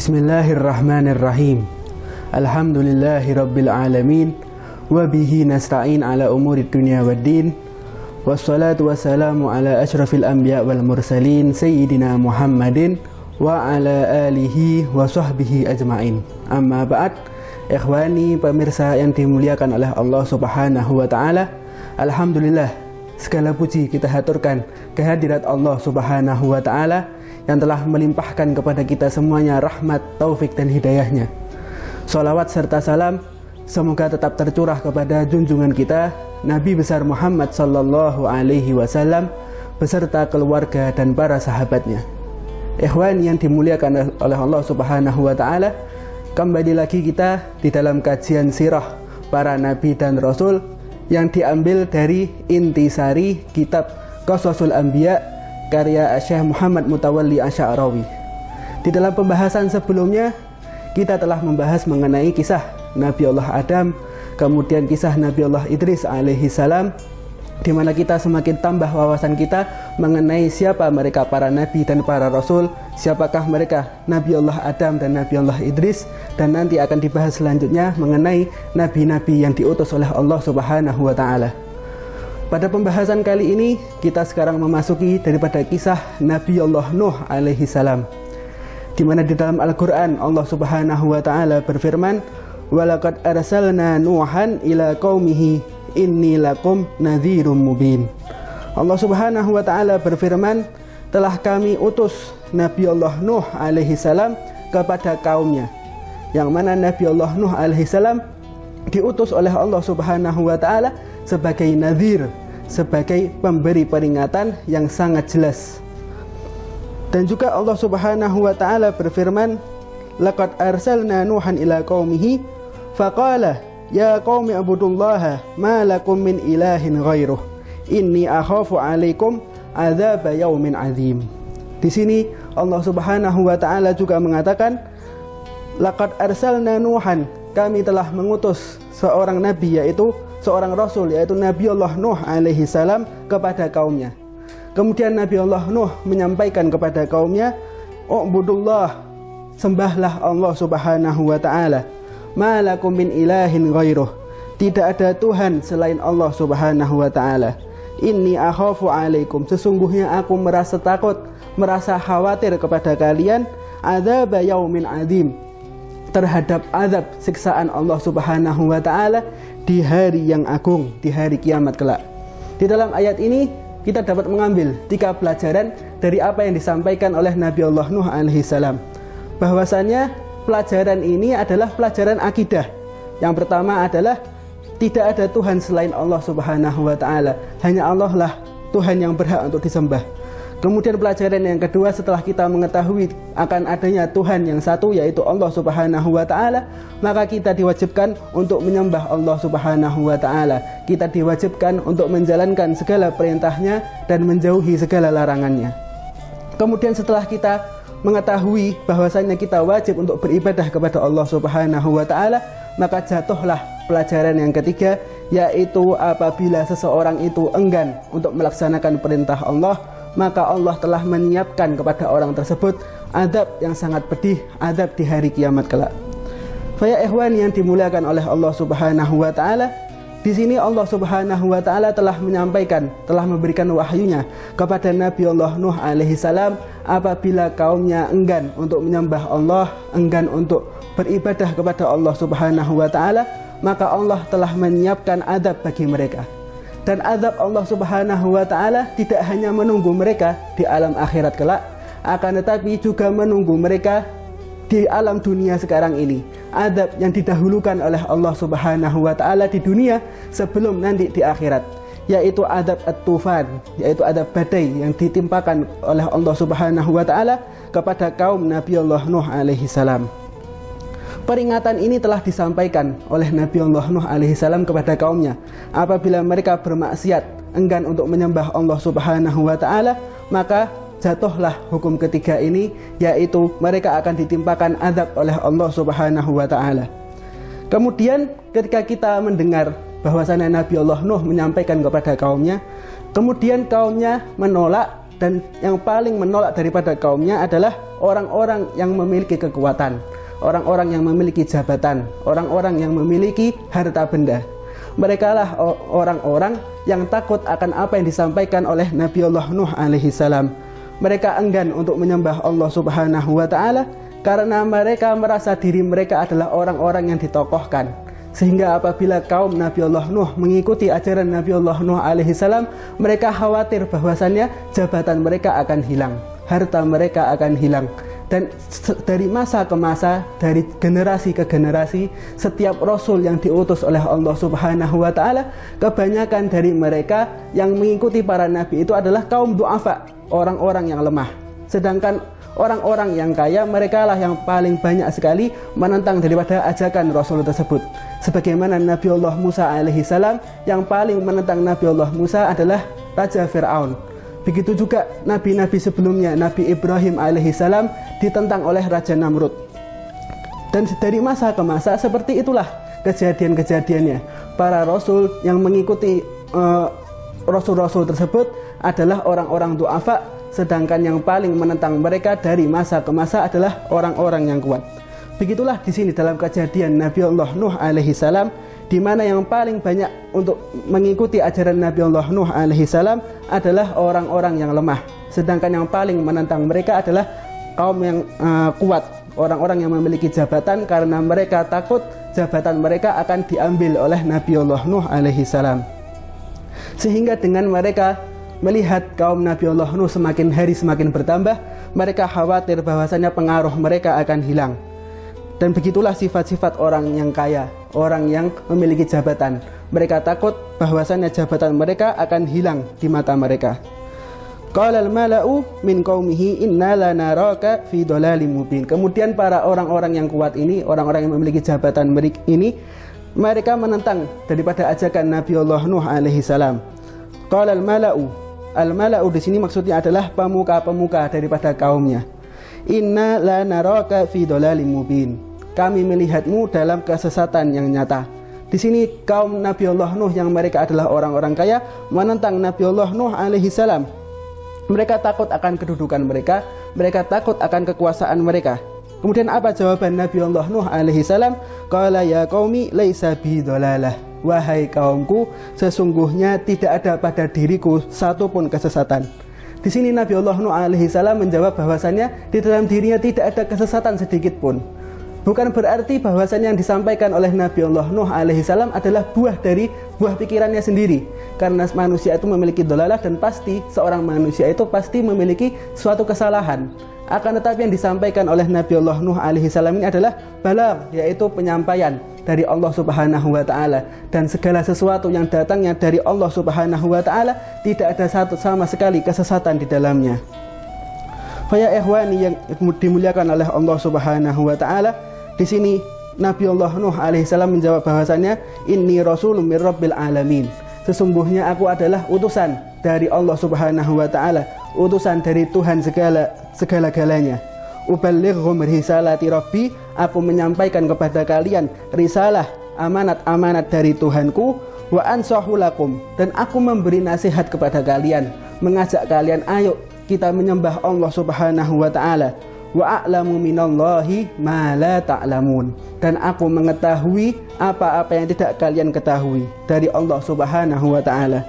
Bismillahirrahmanirrahim. Alhamdulillahirabbil alamin wa bihi nasta'in ala umurid dunya waddin. Wassalatu wassalamu ala asyrafil anbiya wal mursalin sayyidina Muhammadin wa ala alihi wa sahbihi ajmain. Amma ba'd. Ikhwani pemirsa yang dimuliakan oleh Allah Subhanahu wa taala. Alhamdulillah, segala puji kita haturkan kehadirat Allah Subhanahu wa taala yang telah melimpahkan kepada kita semuanya rahmat, taufik dan hidayahnya. Salawat serta salam semoga tetap tercurah kepada junjungan kita Nabi besar Muhammad sallallahu alaihi wasallam beserta keluarga dan para sahabatnya. Ikhwan yang dimuliakan oleh Allah Subhanahu wa taala, kembali lagi kita di dalam kajian sirah para nabi dan rasul yang diambil dari intisari kitab Qasasul Anbiya karya Syekh Muhammad Mutawalli Asy'arawi. Di dalam pembahasan sebelumnya kita telah membahas mengenai kisah Nabi Allah Adam, kemudian kisah Nabi Allah Idris alaihi salam, di mana kita semakin tambah wawasan kita mengenai siapa mereka para nabi dan para rasul, siapakah mereka Nabi Allah Adam dan Nabi Allah Idris, dan nanti akan dibahas selanjutnya mengenai nabi-nabi yang diutus oleh Allah Subhanahu wa taala. Pada pembahasan kali ini kita sekarang memasuki daripada kisah Nabi Allah Nuh alaihi salam, di mana di dalam Al-Qur'an Allah Subhanahu wa taala berfirman, "Walaqad arsalna Nuhan ila qaumihi inni lakum nadhirum mubin." Allah Subhanahu wa taala berfirman, telah kami utus Nabi Allah Nuh alaihi salam kepada kaumnya, yang mana Nabi Allah Nuh alaihi salam diutus oleh Allah Subhanahu wa taala sebagai nadhir, sebagai pemberi peringatan yang sangat jelas. Dan juga Allah Subhanahu wa taala berfirman, "Laqad arsalna Nuhan ila qaumihi faqala ya qaumi ibudullaha ma lakum min ilahin ghairuh inni akhafu 'alaikum adzab yaumin 'adzim." Di sini Allah Subhanahu wa taala juga mengatakan, "Laqad arsalna Nuhan," kami telah mengutus seorang nabi, yaitu seorang rasul, yaitu Nabi Allah Nuh alaihi salam kepada kaumnya. Kemudian Nabi Allah Nuh menyampaikan kepada kaumnya, "Ubudullah, sembahlah Allah Subhanahu wa taala. Ma lakum min ilahin ghairuh, tidak ada Tuhan selain Allah Subhanahu wa taala. Inni akhafu 'alaikum, sesungguhnya aku merasa takut, merasa khawatir kepada kalian, adzab yaumin 'adzim, terhadap azab siksaan Allah Subhanahu wa taala di hari yang agung, di hari kiamat kelak." Di dalam ayat ini kita dapat mengambil 3 pelajaran dari apa yang disampaikan oleh Nabi Allah Nuh alaihi salam. Bahwasannya pelajaran ini adalah pelajaran akidah. Yang pertama adalah tidak ada Tuhan selain Allah Subhanahu wa taala. Hanya Allah lah Tuhan yang berhak untuk disembah. Kemudian pelajaran yang kedua, setelah kita mengetahui akan adanya Tuhan yang satu, yaitu Allah Subhanahu wa taala, maka kita diwajibkan untuk menyembah Allah Subhanahu wa taala. Kita diwajibkan untuk menjalankan segala perintahnya dan menjauhi segala larangannya. Kemudian setelah kita mengetahui bahwasanya kita wajib untuk beribadah kepada Allah Subhanahu wa taala, maka jatuhlah pelajaran yang ketiga, yaitu apabila seseorang itu enggan untuk melaksanakan perintah Allah, maka Allah telah menyiapkan kepada orang tersebut azab yang sangat pedih, azab di hari kiamat kelak. Faya ikhwan yang dimuliakan oleh Allah Subhanahu wa taala, di sini Allah Subhanahu wa taala telah menyampaikan, telah memberikan wahyunya kepada Nabi Allah Nuh alaihi salam apabila kaumnya enggan untuk menyembah Allah, enggan untuk beribadah kepada Allah Subhanahu wa taala, maka Allah telah menyiapkan azab bagi mereka. Dan azab Allah Subhanahu wa taala tidak hanya menunggu mereka di alam akhirat kelak, akan tetapi juga menunggu mereka di alam dunia sekarang ini. Azab yang didahulukan oleh Allah Subhanahu wa taala di dunia sebelum nanti di akhirat, yaitu azab at-tufan, yaitu azab badai yang ditimpakan oleh Allah Subhanahu wa taala kepada kaum Nabi Allah Nuh alaihi salam. Peringatan ini telah disampaikan oleh Nabi Allah Nuh alaihi salam kepada kaumnya. Apabila mereka bermaksiat, enggan untuk menyembah Allah Subhanahu wa taala, maka jatuhlah hukum ketiga ini, yaitu mereka akan ditimpakan azab oleh Allah Subhanahu wa taala. Kemudian ketika kita mendengar bahwasanya Nabi Allah Nuh menyampaikan kepada kaumnya, kemudian kaumnya menolak dan yang paling menolak daripada kaumnya adalah orang-orang yang memiliki kekuatan, orang-orang yang memiliki jabatan, orang-orang yang memiliki harta benda. Mereka lah orang-orang yang takut akan apa yang disampaikan oleh Nabiullah Nuh alaihi salam. Mereka enggan untuk menyembah Allah Subhanahu wa taala karena mereka merasa diri mereka adalah orang-orang yang ditokohkan. Sehingga apabila kaum Nabiullah Nuh mengikuti ajaran Nabiullah Nuh alaihi salam, mereka khawatir bahwasannya jabatan mereka akan hilang, harta mereka akan hilang. Dan dari masa ke masa, dari generasi ke generasi, setiap rasul yang diutus oleh Allah Subhanahu wa taala, kebanyakan dari mereka yang mengikuti para nabi itu adalah kaum du'afa, orang-orang yang lemah. Sedangkan orang-orang yang kaya, mereka lah yang paling banyak sekali menentang daripada ajakan rasul tersebut. Sebagaimana Nabiullah Musa alaihi salam, yang paling menentang Nabiullah Musa adalah Raja Fir'aun. Begitu juga nabi-nabi sebelumnya, Nabi Ibrahim alaihi salam ditentang oleh Raja Namrud. Dan dari masa ke masa seperti itulah kejadian-kejadiannya. Para rasul yang mengikuti rasul-rasul tersebut adalah orang-orang du'afa, sedangkan yang paling menentang mereka dari masa ke masa adalah orang-orang yang kuat. Begitulah di sini dalam kejadian Nabiullah Nuh alaihi salam, di mana yang paling banyak untuk mengikuti ajaran Nabiullah Nuh alaihi salam adalah orang-orang yang lemah, sedangkan yang paling menentang mereka adalah kaum yang kuat, orang-orang yang memiliki jabatan, karena mereka takut jabatan mereka akan diambil oleh Nabiullah Nuh alaihi salam. Sehingga dengan mereka melihat kaum Nabiullah Nuh semakin hari semakin bertambah, mereka khawatir bahwasanya pengaruh mereka akan hilang. Dan begitulah sifat-sifat orang yang kaya, orang yang memiliki jabatan. Mereka takut bahwasannya jabatan mereka akan hilang di mata mereka. Qala al-mala'u min qaumihi inna lanaraka fi dhalalim mubin. Kemudian para orang-orang yang kuat ini, orang-orang yang memiliki jabatan ini, mereka menentang daripada ajakan Nabiullah Nuh alaihi salam. Qala al-mala'u. Al-mala'u di sini maksudnya adalah pemuka-pemuka daripada kaumnya. Inna lanaraka fi dhalalim mubin. Kami melihatmu dalam kesesatan yang nyata. Di sini kaum Nabiullah Nuh yang mereka adalah orang-orang kaya menentang Nabiullah Nuh alaihi salam. Mereka takut akan kedudukan mereka, mereka takut akan kekuasaan mereka. Kemudian apa jawaban Nabiullah Nuh alaihi salam? Qala ya qaumi laisa bi dhalalah. Wahai kaumku, sesungguhnya tidak ada pada diriku satupun kesesatan. Di sini Nabiullah Nuh alaihi salam menjawab bahwasannya di dalam dirinya tidak ada kesesatan sedikit pun. Bukan berarti bahwasannya yang disampaikan oleh Nabiullah Nuh alaihi salam adalah buah dari buah pikirannya sendiri. Karena manusia itu memiliki dhalalah, dan pasti seorang manusia itu pasti memiliki suatu kesalahan. Akan tetapi yang disampaikan oleh Nabiullah Nuh alaihi salam ini adalah balagh, yaitu penyampaian dari Allah Subhanahu wa taala, dan segala sesuatu yang datangnya dari Allah Subhanahu wa taala tidak ada satu sama sekali kesesatan di dalamnya. Faya ikhwani yang dimuliakan oleh Allah Subhanahu wa taala, di sini Nabiullah Nuh alaihi salam menjawab bahwasannya inni rasulun mir rabbil alamin. Sesungguhnya aku adalah utusan dari Allah Subhanahu wa taala, utusan dari Tuhan segala-galanya. Uballighum risalati rabbi, aku menyampaikan kepada kalian risalah, amanat-amanat dari Tuhanku. Wa ansahu lakum, dan aku memberi nasihat kepada kalian, mengajak kalian ayo kita menyembah Allah Subhanahu wa taala. Wa a'lamu minallahi ma la ta'lamun, dan aku mengetahui apa-apa yang tidak kalian ketahui dari Allah Subhanahu wa taala.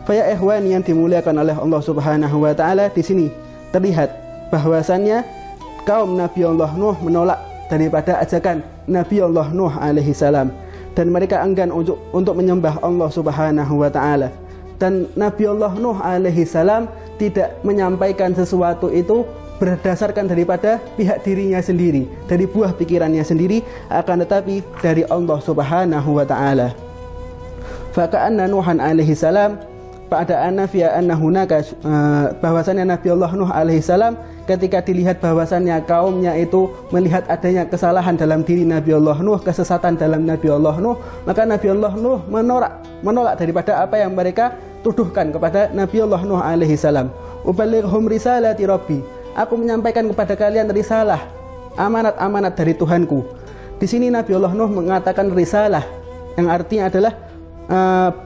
Fa ya ikhwani yang dimuliakan oleh Allah Subhanahu wa taala, di sini terlihat bahwasannya kaum Nabiullah Nuh menolak daripada ajakan Nabiullah Nuh alaihi salam, dan mereka enggan untuk menyembah Allah Subhanahu wa taala. Dan Nabiullah Nuh alaihi salam tidak menyampaikan sesuatu itu berdasarkan daripada pihak dirinya sendiri, dari buah pikirannya sendiri, akan tetapi dari Allah Subhanahu wa taala. Fa ka'anna Nuhan alaihi salam pada anafiya annahunaka, bahwasannya Nabiullah Nuh alaihi salam ketika dilihat bahwasannya kaumnya itu melihat adanya kesalahan dalam diri Nabiullah Nuh, kesesatan dalam Nabiullah Nuh, maka Nabiullah Nuh menolak daripada apa yang mereka tuduhkan kepada Nabiullah Nuh alaihi salam. Uballighum risalati rabbi, aku menyampaikan kepada kalian risalah, amanat-amanat dari Tuhanku. Di sini Nabiullah Nuh mengatakan risalah, yang artinya adalah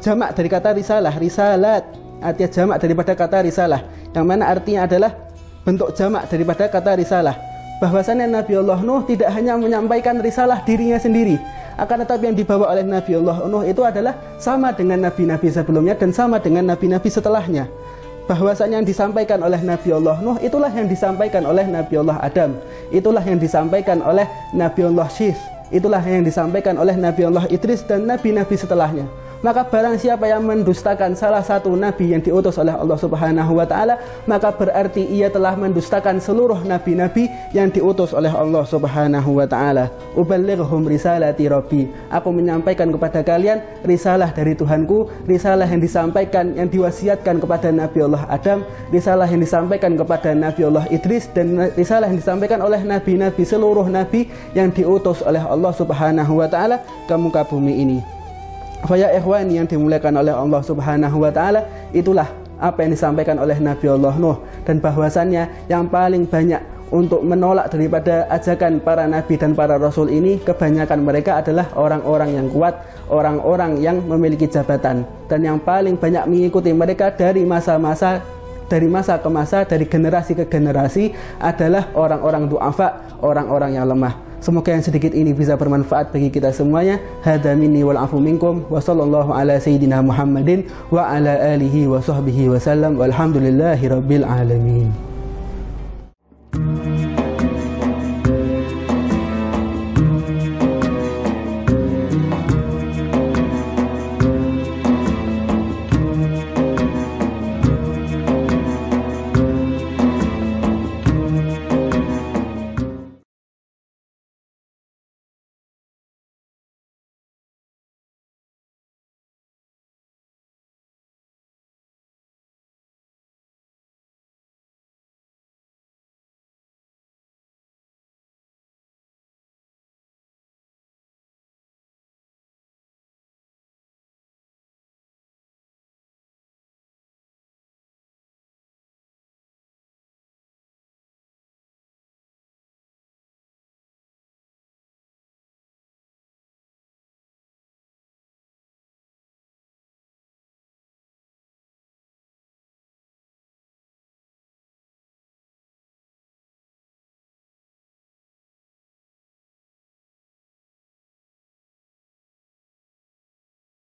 jamak dari kata risalah, risalat. artinya jamak daripada kata risalah, yang mana artinya adalah bentuk jamak daripada kata risalah. Bahwasannya Nabi Allah Nuh tidak hanya menyampaikan risalah dirinya sendiri, akan tetapi yang dibawa oleh Nabi Allah Nuh itu adalah sama dengan nabi-nabi sebelumnya dan sama dengan nabi-nabi setelahnya. Bahwasanya yang disampaikan oleh Nabi Allah Nuh itulah yang disampaikan oleh Nabi Allah Adam, itulah yang disampaikan oleh Nabi Allah Syith, itulah yang disampaikan oleh Nabi Allah Idris dan nabi-nabi setelahnya. Maka barang siapa yang mendustakan salah satu nabi yang diutus oleh Allah Subhanahu wa taala, maka berarti ia telah mendustakan seluruh nabi-nabi yang diutus oleh Allah Subhanahu wa taala. Uballighhum risalati rabbi. Aku menyampaikan kepada kalian risalah dari Tuhanku, risalah yang disampaikan, yang diwasiatkan kepada Nabi Allah Adam, risalah yang disampaikan kepada Nabi Allah Idris, dan risalah yang disampaikan oleh nabi-nabi, seluruh nabi yang diutus oleh Allah Subhanahu wa taala ke muka bumi ini. Ya ikhwani yang dimuliakan oleh Allah Subhanahu wa taala, itulah apa yang disampaikan oleh Nabi Allah Nuh, dan bahwasannya yang paling banyak untuk menolak daripada ajakan para nabi dan para rasul ini, kebanyakan mereka adalah orang-orang yang kuat, orang-orang yang memiliki jabatan, dan yang paling banyak mengikuti mereka dari masa ke masa, dari generasi ke generasi adalah orang-orang du'afa, orang-orang yang lemah. Semoga yang sedikit ini bisa bermanfaat bagi kita semuanya. Hadza minni wal afu minkum wa sallallahu ala sayyidina Muhammadin wa ala alihi wa sahbihi wa sallam walhamdulillahi rabbil alamin.